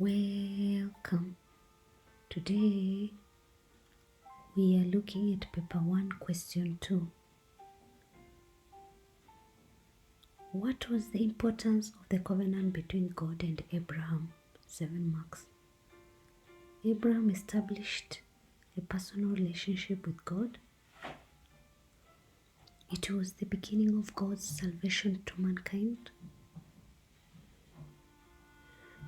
Welcome. Today we are looking at paper 1, question 2. What was the importance of the covenant between God and Abraham? 7 marks. Abraham established a personal relationship with God. It was the beginning of God's salvation to mankind.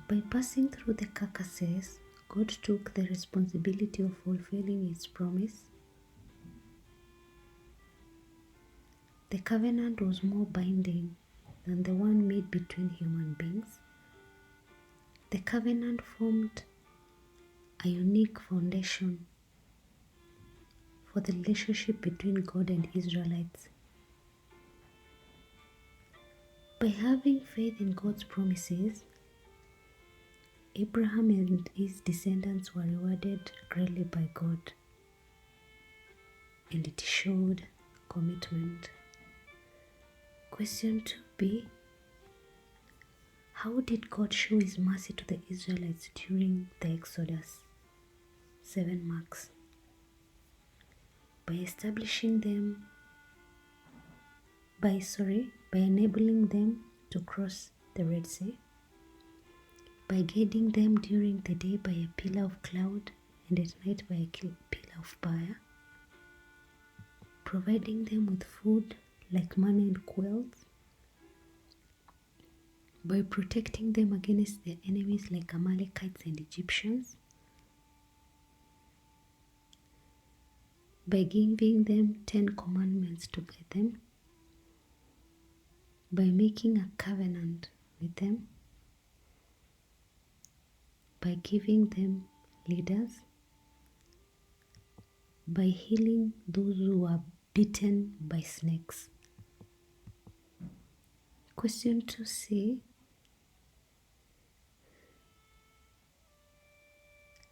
By passing through the K.C.S.E, God took the responsibility of fulfilling His promise. The covenant was more binding than the one made between human beings. The covenant formed a unique foundation for the relationship between God and Israelites. By having faith in God's promises, Abraham and his descendants were rewarded greatly by God, and it showed commitment. Question 2b. How did God show His mercy to the Israelites during the Exodus? 7 marks. By enabling them to cross the Red Sea, by guiding them during the day by a pillar of cloud and at night by a pillar of fire, providing them with food like manna and quails, by protecting them against their enemies like Amalekites and Egyptians, by giving them 10 commandments to guide them, by making a covenant with them, by giving them leaders, by healing those who are bitten by snakes. Question 2c.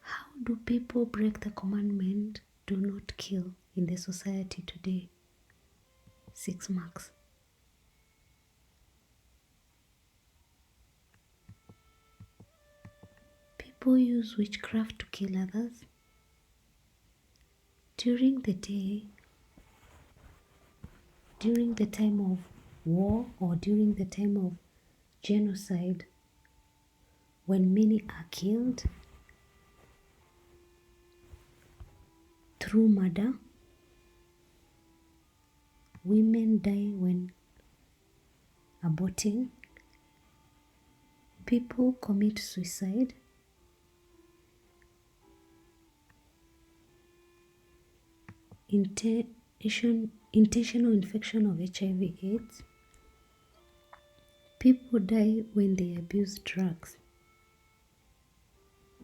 How do people break the commandment, do not kill, in the society today? 6 marks. People use witchcraft to kill others. During the day, during the time of war or during the time of genocide, when many are killed through murder, women die when aborting, people commit suicide, intentional infection of HIV/AIDS, people die when they abuse drugs.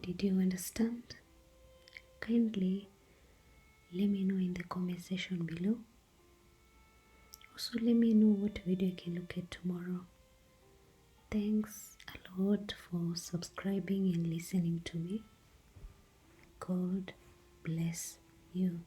Did you understand? Kindly let me know in the comment section below. Also let me know what video I can look at tomorrow. Thanks a lot for subscribing and listening to me. God bless you.